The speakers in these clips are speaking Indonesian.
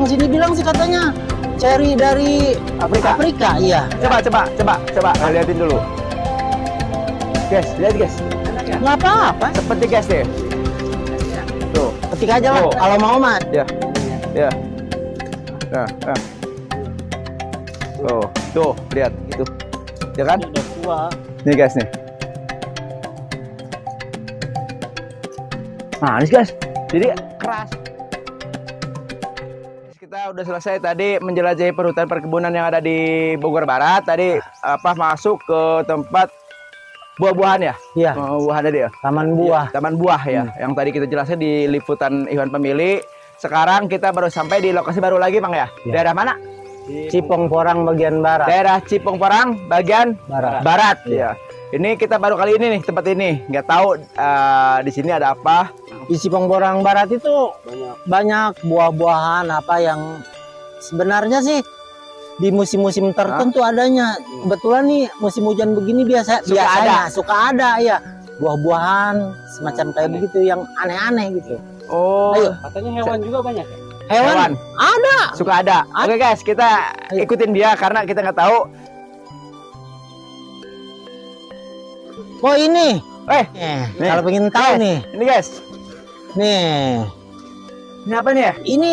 orang sini bilang sih katanya cherry dari Afrika. Afrika, iya. Coba liatin dulu. Guys, lihat guys. Nggak apa-apa. Seperti guys deh. Tuh. Ketik aja lah. Oh. Kalau mau mah. Ya. Nah. Tuh, lihat itu. Ya kan? Udah tua. Nih guys nih. Nah, ini guys. Jadi keras. Kita udah selesai tadi menjelajahi perhutan perkebunan yang ada di Bogor Barat. Tadi masuk ke tempat buah-buahan ya? Iya. Buahan tadi ya? Taman buah. Ya, taman buah ya. Yang tadi kita jelaskan di liputan Iwan Pemilih. Sekarang kita baru sampai di lokasi baru lagi, Bang ya? Iya. Daerah mana? Cipong Porang bagian barat. Daerah Cipong Porang bagian barat. Ya. Ini kita baru kali ini nih tempat ini. Nggak tahu di sini ada apa. Di Cipong Porang barat itu banyak buah-buahan apa yang sebenarnya sih di musim-musim tertentu adanya. Kebetulan nih musim hujan begini biasanya suka ada ya buah-buahan semacam kayak begitu yang aneh-aneh gitu. Oh, ayo. Katanya hewan juga banyak ya? Hewan ada. Suka ada. Oke guys, kita ikutin dia karena kita nggak tahu. Oh ini. Nih. Kalau pengen tahu nih. Ini guys. Nih. Ini apa nih ya? Ini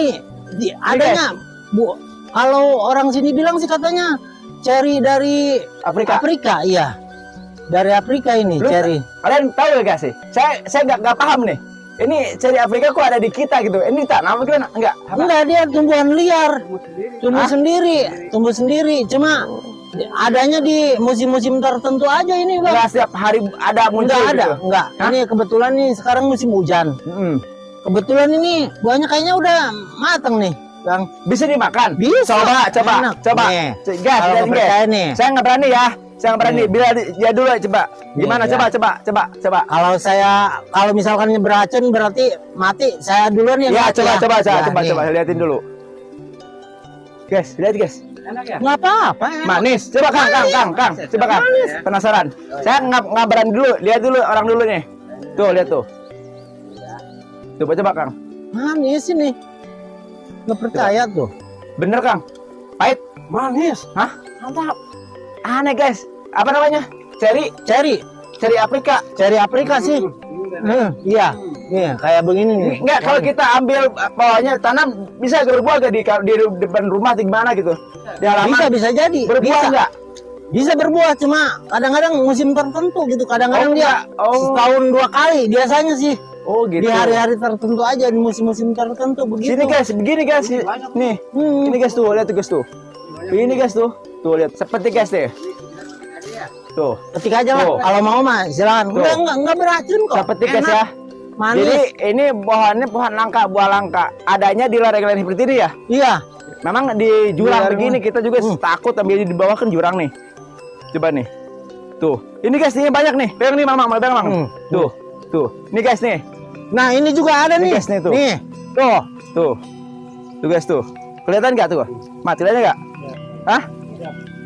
adanya Bu. Kalau orang sini bilang sih katanya cherry dari Afrika, iya. Dari Afrika ini cherry. Kalian tahu gak sih? Saya nggak paham nih. Ini cherry Afrika kok ada di kita gitu. Ini tanam gimana? Enggak, dia tumbuhan liar. Tumbuh sendiri. Cuma adanya di musim-musim tertentu aja ini, Bang. Enggak setiap hari ada muncul gitu. Enggak. Ini kebetulan nih sekarang musim hujan. Kebetulan ini buahnya kayaknya udah matang nih, Bang. Bisa dimakan? Bisa. Coba. Nih. Guys, kalau percaya nih. Saya nggak berani ya. Saya nggak berani. Bila dia dulu coba. Gimana? Nih, Coba. Kalau misalkan beracun berarti mati. Saya duluan ya. Ya, coba liatin dulu. Guys, lihat guys. Enak ya? Nggak apa-apa. Manis. Coba Kang. Coba Kang. Penasaran. Saya nggak berani dulu. Lihat dulu orang dulu nih. Tuh, lihat tuh. Coba Kang. Manis ini. Nggak percaya tuh. Bener Kang. Pahit. Manis. Hah? Mantap. Aneh guys. Apa namanya? Cherry Afrika. Cherry Afrika sih. Iya. Nih, kayak begini nih. Enggak, kalau kita ambil bawahnya tanam bisa berbuah gak di depan rumah atau gimana gitu? Di halaman. Bisa jadi. Berbuah enggak? Bisa berbuah, cuma kadang-kadang musim tertentu gitu. Kadang-kadang dia setahun 2 kali biasanya sih. Oh gitu. Di hari-hari tertentu aja, di musim-musim tertentu begitu. Sini guys, begini guys. Nih. Ini guys tuh, lihat tuh guys tuh. Ini guys tuh. Tuh lihat, seperti guys deh. Tuh. Ketik aja lah. Kalau mau mah silakan. Enggak beracun kok. Seperti guys ya. Manis. Jadi ini pohon langka, buah langka. Adanya di lereng-lereng seperti ini ya? Iya. Memang di jurang begini kita juga takut ambil di bawah kan jurang nih. Coba nih. Tuh. Ini guys, ini banyak nih. Pegang nih Mang. Tuh. Ini guys nih. Nah, ini juga ada nih. Guys nih tuh. Nih. Tuh. Tuh guys tuh. Kelihatan nggak tuh? Mati aja nggak? Hah?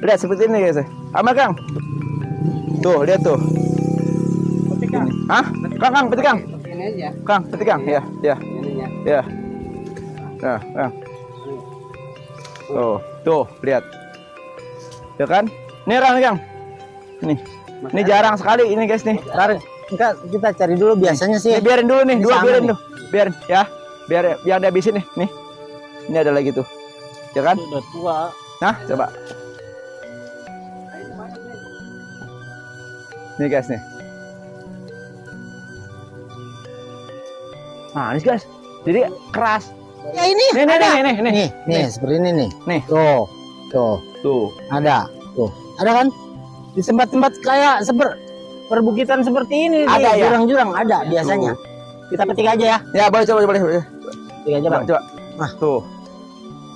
Lihat seperti ini guys. Sama Kang. Tuh, lihat tuh. Petik Kang. Hah? Kang, petik Kang. Ini aja. Kang, petik Kang. Ya. Ininya. Ya. Nah, Kang. Tuh, lihat. Ya kan? Nih Kang. Nih. Ini jarang sekali ini guys nih. Enggak, kita cari dulu biasanya sih. Ini biarin dulu nih, Ini dua sama biarin nih. tuh. Biarin ya. Biar dihabisin nih. Nih. Ini ada lagi tuh. Ya kan? Udah tua. Nah, coba. Nih guys nih. Nah, ini guys. Jadi keras. Ya ini. Nih, seperti ini nih. Nih. Tuh. Ada. Tuh. Ada kan? Di tempat-tempat kayak perbukitan seperti ini Ada di ya? jurang-jurang ada biasanya. Kita petik aja ya. Ya, boleh coba. Petik aja, Bang. Coba. Nah, tuh.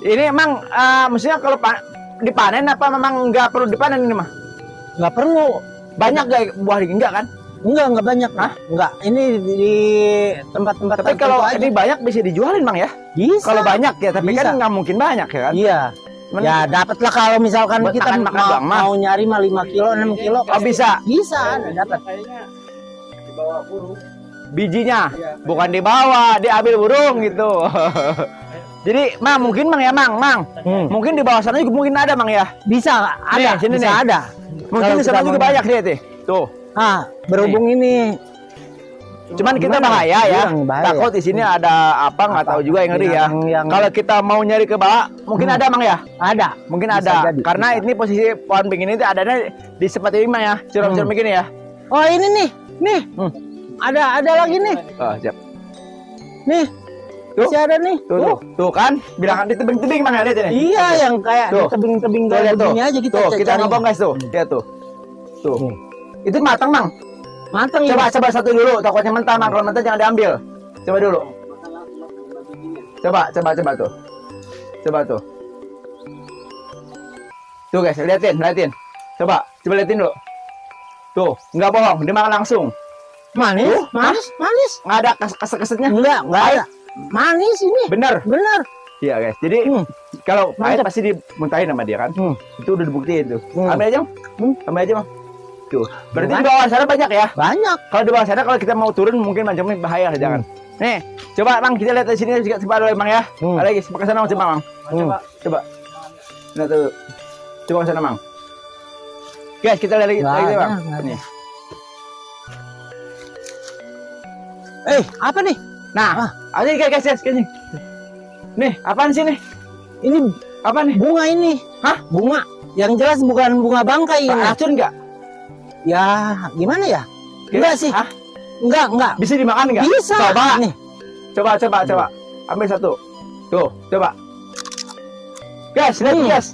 Ini emang maksudnya kalau dipanen apa memang nggak perlu dipanen ini mah? Nggak perlu. Banyak gak buah enggak kan? Enggak banyak. Hah? Enggak. Ini di tempat-tempat Tapi tertentu kalau aja. ini banyak bisa dijualin Bang ya? Bisa. Kalau banyak ya, tapi Bisa. kan nggak mungkin banyak ya kan? Iya. Ya dapatlah kalau misalkan buat kita makan doang, mah. mau nyari mah 5 kilo 6 kilo. Oh bisa. Bisa dapat. Kayaknya dibawa burung. Bijinya Iya. bukan dibawa, diambil burung gitu. Jadi, Mang, mungkin Mang ya, Mang. Mungkin di bawah sana juga mungkin ada, Mang ya. Bisa ada, Nih, sini bisa nih. ada. Mungkin Kalau di sana kita juga mau- banyak lihat deh. Tuh. Berhubung ini Cuman kita gimana? bahaya ya. Iya, bahaya. Takut di sini ada apa nggak tahu juga yang ngeri ya. Yang- Kalau kita mau nyari ke bawah, mungkin ada, Mang ya. ada. Mungkin Bisa ada. jadi, Karena bisa. ini posisi pohon begini itu adanya di seperti ini, Mang ya. Curam-curam begini ya. Oh ini nih, nih. Ada lagi nih, Oh, siap. nih. Tuh. Masih ada nih. Tuh kan, bilang di tebing-tebing, Mang ya, lihat ini. Iya, yang kayak Tuh. di tebing-tebing Tuh, lihat tuh. begini aja kita Tuh, kita cari. ngobong guys tuh. Lihat tuh. Tuh. Nih. Itu matang, Mang. Matang ya. Coba satu dulu, takutnya mentah, Mang. Kalau mentah jangan diambil. Coba dulu. Coba tuh. Coba tuh. Tuh guys, liatin. Coba liatin dulu. Tuh, nggak bohong, dia makan langsung. Manis, Tuh, manis. Nggak ada keset-kesetnya. Enggak Pahit. ada. Manis ini. Bener. Benar. Iya guys, jadi kalau pahit Mantap. pasti dimuntahin sama dia kan. Itu udah dibuktiin tuh. Ambil aja, ambil aja, Mang. Tuh, berarti di bawah sana banyak ya. Banyak. Kalau di bawah sana kalau kita mau turun mungkin macamnya bahaya, jangan. Nih, coba Mang kita lihat di sini coba dulu, Mang ya. Ada lagi, coba ke sana, Mang, coba, Mang. Coba. Nah tuh. Coba ke sana, Mang. Guys, kita lihat lagi, Nggak ada, Bang. nggak ada. Nih. Apa nih? Nah, ada guys, gini. Nih, apaan sih nih? Ini Apa nih? bunga ini. Hah? Bunga. Yang jelas bukan bunga bangkai ini. Racun enggak? Ya, gimana ya? Enggak sih. Hah? Enggak. Bisa dimakan enggak? Bisa. Coba. Nih. Coba. Ambil satu. Tuh, coba. Guys, lihat guys.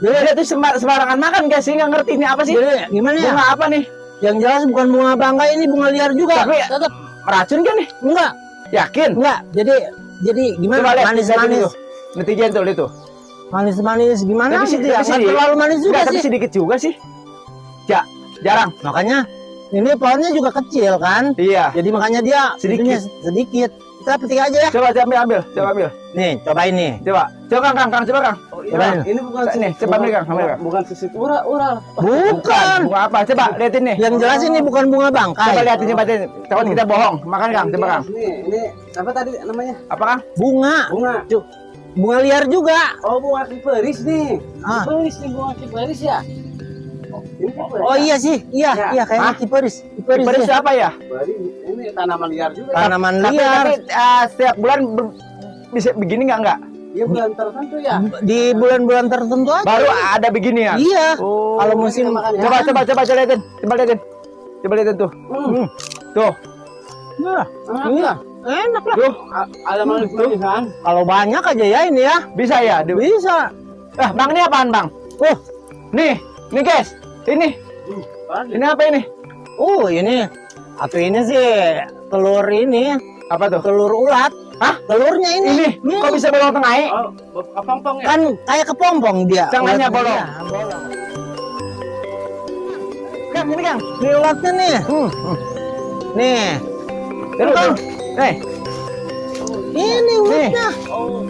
Jadi dia tuh sembarangan makan guys, nggak ngerti ini apa sih? Jadi gimana ya? Bunga apa nih? Yang jelas bukan bunga bangkai, ini bunga liar juga. Tapi Tetap meracun kan nih? enggak. Yakin? Enggak. Jadi gimana? Coba lihat, lihat Manis-manis. itu. Netizen tuh, lihat tuh. Manis-manis gimana Tapi gitu ya? tapi Nggak terlalu manis juga Enggak, tapi sih. sedikit juga sih. Jarang. Makanya ini pohonnya juga kecil kan? Iya. Jadi makanya dia Sedikit. itunya sedikit. Kita petik aja ya. Coba ambil. Nih, cobain nih. Coba Kang, coba Kang. Cobain. Ini bukan Nih, coba ambil Kang, ambil Kang. bukan sisit ural. Bukan. Bunga apa? Coba liatin nih. Yang jelas ini bukan bunga bangkai. Coba liatin, takut kita bohong. Makan Kang, coba Kang. Ini apa tadi namanya? Apa Kang? Bunga. Bunga. Bunga liar juga. Oh, bunga kiperis nih. Ah. Bunga kiperis ya. Ini kiperis. Oh iya sih. Iya kayaknya Hah? kiperis. Kiperis ya. apa ya? Ini tanaman liar juga. Tanaman Tapi liar. setiap bulan bisa begini nggak? Iya, bulan tertentu ya. Di bulan-bulan tertentu aja. Baru ada begini ya? Iya. Oh. Kalau musim Coba liatin. Coba liatin tuh. Tuh. Nah, Iya. enak lah. Tuh. Ada manis kan? Kalau banyak aja ya ini ya. Bisa ya? Bisa. Bang, ini apaan, Bang? Nih guys. Ini apa ini? Ini. Atau ini sih telur ini. Apa tuh? Telur ulat. Hah? Telurnya ini. Ini kok bisa bolong tengah? Oh, kepompong ya. Kan kayak kepompong dia. Tengahnya Ulatnya. bolong. Iya, bolong. Kang, ini Kang. Ini ulatnya nih. Nih. Kang. Nih. Ini ulatnya. Oh,